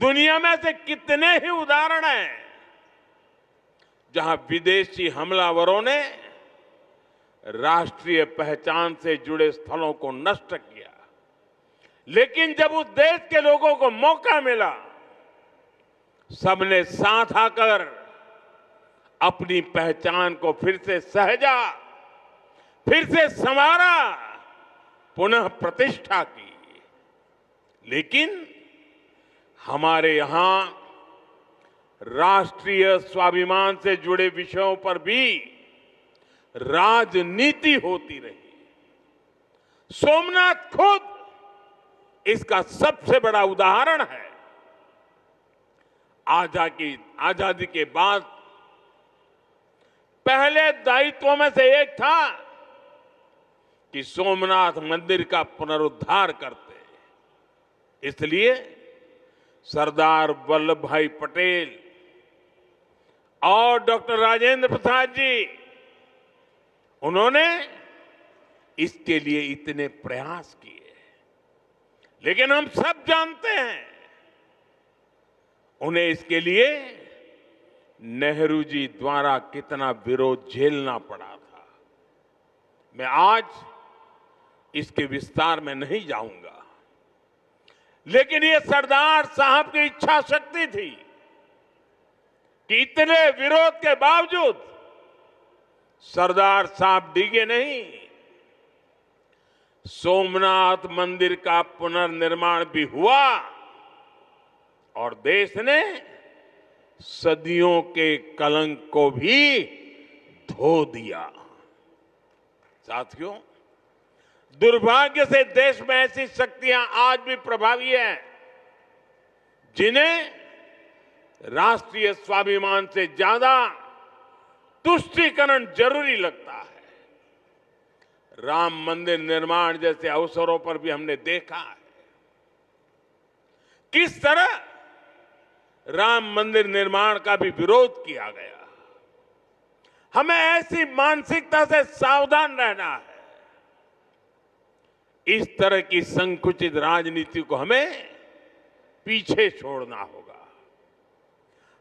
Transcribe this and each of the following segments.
दुनिया में से कितने ही उदाहरण हैं जहां विदेशी हमलावरों ने राष्ट्रीय पहचान से जुड़े स्थलों को नष्ट किया, लेकिन जब उस देश के लोगों को मौका मिला, सबने साथ आकर अपनी पहचान को फिर से सहेजा, फिर से संवारा, पुनः प्रतिष्ठा की। लेकिन हमारे यहां राष्ट्रीय स्वाभिमान से जुड़े विषयों पर भी राजनीति होती रही। सोमनाथ खुद इसका सबसे बड़ा उदाहरण है। आजादी के बाद पहले दायित्वों में से एक था कि सोमनाथ मंदिर का पुनरुद्धार करते। इसलिए सरदार वल्लभ भाई पटेल और डॉक्टर राजेंद्र प्रसाद जी, उन्होंने इसके लिए इतने प्रयास किए। लेकिन हम सब जानते हैं उन्हें इसके लिए नेहरू जी द्वारा कितना विरोध झेलना पड़ा था। मैं आज इसके विस्तार में नहीं जाऊंगा, लेकिन ये सरदार साहब की इच्छा शक्ति थी कि इतने विरोध के बावजूद सरदार साहब डिगे नहीं। सोमनाथ मंदिर का पुनर्निर्माण भी हुआ और देश ने सदियों के कलंक को भी धो दिया। साथियों, दुर्भाग्य से देश में ऐसी शक्तियां आज भी प्रभावी हैं जिन्हें राष्ट्रीय स्वाभिमान से ज्यादा तुष्टीकरण जरूरी लगता है। राम मंदिर निर्माण जैसे अवसरों पर भी हमने देखा है किस तरह राम मंदिर निर्माण का भी विरोध किया गया। हमें ऐसी मानसिकता से सावधान रहना है। इस तरह की संकुचित राजनीति को हमें पीछे छोड़ना होगा।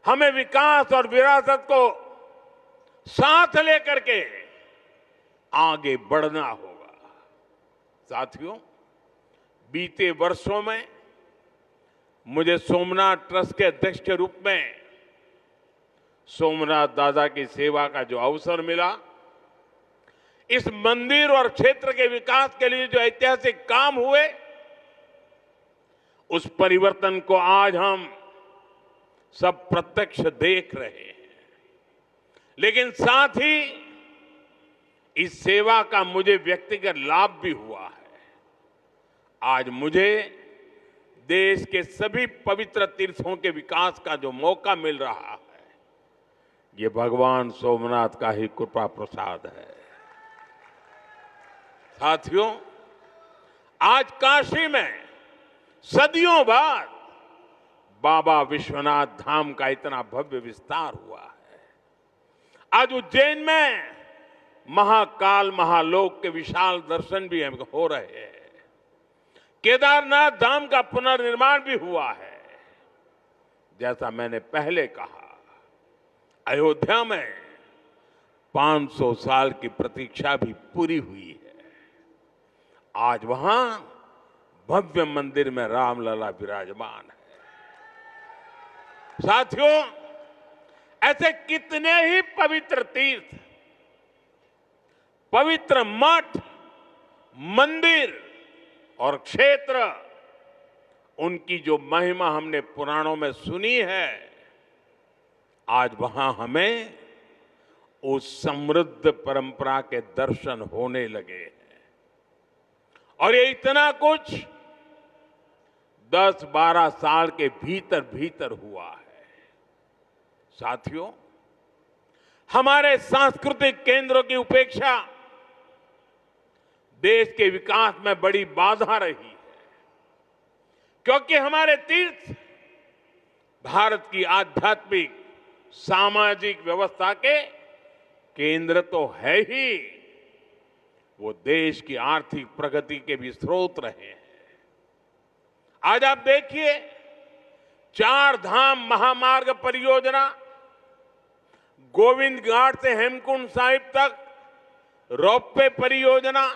हमें विकास और विरासत को साथ लेकर के आगे बढ़ना होगा। साथियों, बीते वर्षों में मुझे सोमनाथ ट्रस्ट के अध्यक्ष के रूप में सोमनाथ दादा की सेवा का जो अवसर मिला, इस मंदिर और क्षेत्र के विकास के लिए जो ऐतिहासिक काम हुए, उस परिवर्तन को आज हम सब प्रत्यक्ष देख रहे हैं। लेकिन साथ ही इस सेवा का मुझे व्यक्तिगत लाभ भी हुआ है। आज मुझे देश के सभी पवित्र तीर्थों के विकास का जो मौका मिल रहा है, ये भगवान सोमनाथ का ही कृपा प्रसाद है। साथियों, आज काशी में सदियों बाद बाबा विश्वनाथ धाम का इतना भव्य विस्तार हुआ है। आज उज्जैन में महाकाल महालोक के विशाल दर्शन भी हो रहे हैं। केदारनाथ धाम का पुनर्निर्माण भी हुआ है। जैसा मैंने पहले कहा, अयोध्या में 500 साल की प्रतीक्षा भी पूरी हुई है। आज वहां भव्य मंदिर में रामलला विराजमान है। साथियों, ऐसे कितने ही पवित्र तीर्थ, पवित्र मठ, मंदिर और क्षेत्र, उनकी जो महिमा हमने पुराणों में सुनी है, आज वहां हमें उस समृद्ध परंपरा के दर्शन होने लगे हैं। और ये इतना कुछ 10-12 साल के भीतर भीतर हुआ है। साथियों, हमारे सांस्कृतिक केंद्रों की उपेक्षा देश के विकास में बड़ी बाधा रही है, क्योंकि हमारे तीर्थ भारत की आध्यात्मिक सामाजिक व्यवस्था के केंद्र तो है ही, वो देश की आर्थिक प्रगति के भी स्रोत रहे हैं। आज आप देखिए, चार धाम महामार्ग परियोजना, गोविंद घाट से हेमकुंड साहिब तक रोपवे परियोजना,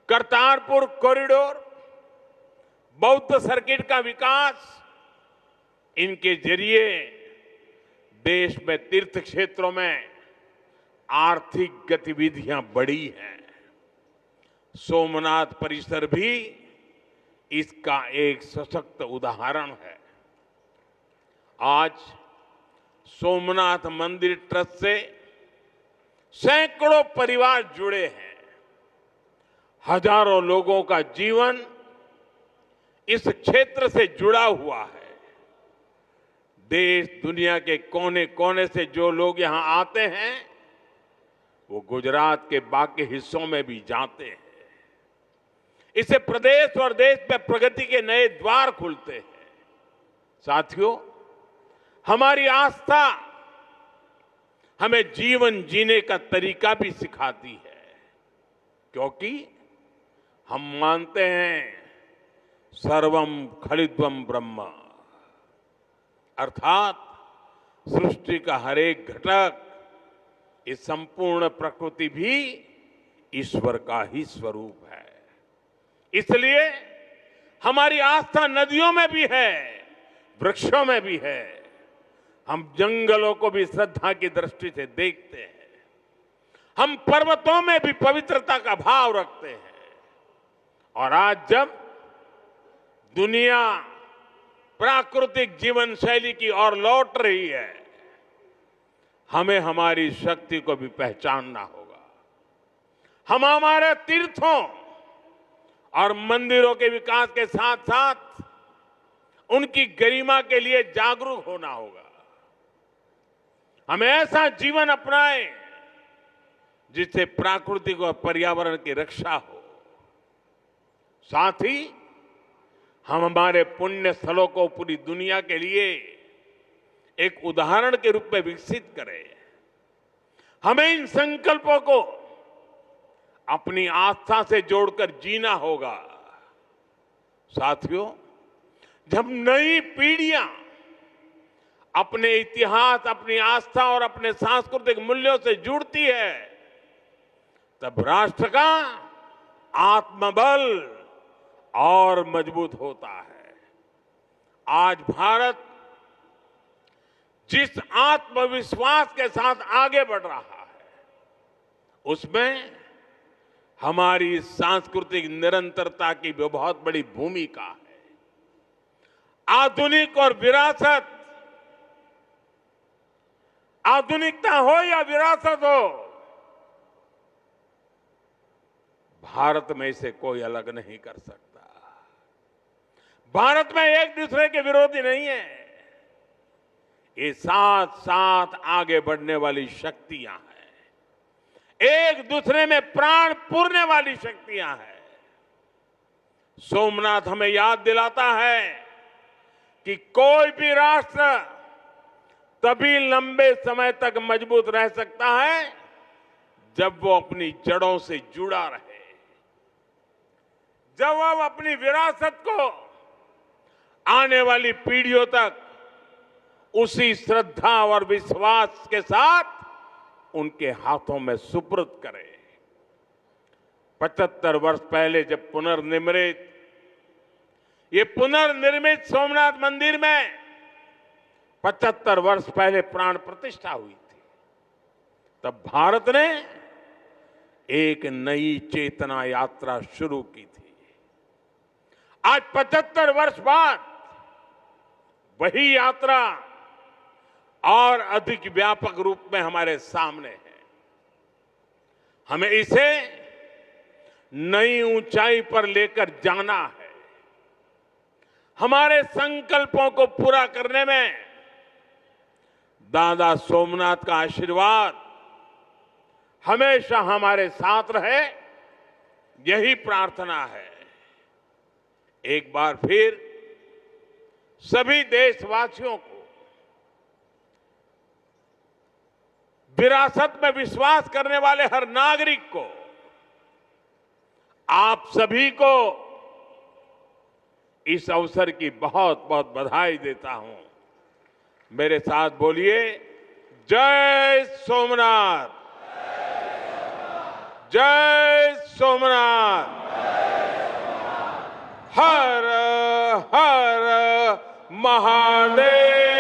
करतारपुर कॉरिडोर, बौद्ध सर्किट का विकास, इनके जरिए देश में तीर्थ क्षेत्रों में आर्थिक गतिविधियां बढ़ी हैं। सोमनाथ परिसर भी इसका एक सशक्त उदाहरण है। आज सोमनाथ मंदिर ट्रस्ट से सैकड़ों परिवार जुड़े हैं। हजारों लोगों का जीवन इस क्षेत्र से जुड़ा हुआ है। देश दुनिया के कोने कोने से जो लोग यहां आते हैं वो गुजरात के बाकी हिस्सों में भी जाते हैं। इससे प्रदेश और देश में प्रगति के नए द्वार खुलते हैं। साथियों, हमारी आस्था हमें जीवन जीने का तरीका भी सिखाती है, क्योंकि हम मानते हैं सर्वम खलिद्वम ब्रह्म, अर्थात सृष्टि का हर एक घटक, इस संपूर्ण प्रकृति भी ईश्वर का ही स्वरूप है। इसलिए हमारी आस्था नदियों में भी है, वृक्षों में भी है। हम जंगलों को भी श्रद्धा की दृष्टि से देखते हैं। हम पर्वतों में भी पवित्रता का भाव रखते हैं। और आज जब दुनिया प्राकृतिक जीवन शैली की ओर लौट रही है, हमें हमारी शक्ति को भी पहचानना होगा। हम हमारे तीर्थों और मंदिरों के विकास के साथ साथ उनकी गरिमा के लिए जागरूक होना होगा। हमें ऐसा जीवन अपनाएं जिससे प्राकृतिक और पर्यावरण की रक्षा हो। साथ ही हम हमारे पुण्य स्थलों को पूरी दुनिया के लिए एक उदाहरण के रूप में विकसित करें। हमें इन संकल्पों को अपनी आस्था से जोड़कर जीना होगा। साथियों, जब नई पीढ़ियां अपने इतिहास, अपनी आस्था और अपने सांस्कृतिक मूल्यों से जुड़ती है, तब राष्ट्र का आत्मबल और मजबूत होता है। आज भारत जिस आत्मविश्वास के साथ आगे बढ़ रहा है, उसमें हमारी सांस्कृतिक निरंतरता की भी बहुत बड़ी भूमिका है। आधुनिक और विरासत, आधुनिकता हो या विरासत हो, भारत में इसे कोई अलग नहीं कर सकता। भारत में एक दूसरे के विरोधी नहीं है। ये साथ साथ आगे बढ़ने वाली शक्तियां हैं, एक दूसरे में प्राण पूरने वाली शक्तियां हैं। सोमनाथ हमें याद दिलाता है कि कोई भी राष्ट्र तभी लंबे समय तक मजबूत रह सकता है जब वो अपनी जड़ों से जुड़ा रहे, जब वो अपनी विरासत को आने वाली पीढ़ियों तक उसी श्रद्धा और विश्वास के साथ उनके हाथों में सुपुर्द करे। 75 वर्ष पहले जब ये पुनर्निर्मित सोमनाथ मंदिर में 75 वर्ष पहले प्राण प्रतिष्ठा हुई थी, तब भारत ने एक नई चेतना यात्रा शुरू की थी। आज 75 वर्ष बाद वही यात्रा और अधिक व्यापक रूप में हमारे सामने है। हमें इसे नई ऊंचाई पर लेकर जाना है। हमारे संकल्पों को पूरा करने में दादा सोमनाथ का आशीर्वाद हमेशा हमारे साथ रहे, यही प्रार्थना है। एक बार फिर सभी देशवासियों को, विरासत में विश्वास करने वाले हर नागरिक को, आप सभी को इस अवसर की बहुत बहुत बधाई देता हूं। मेरे साथ बोलिए, जय सोमनाथ, जय सोमनाथ, हर हर महादेव।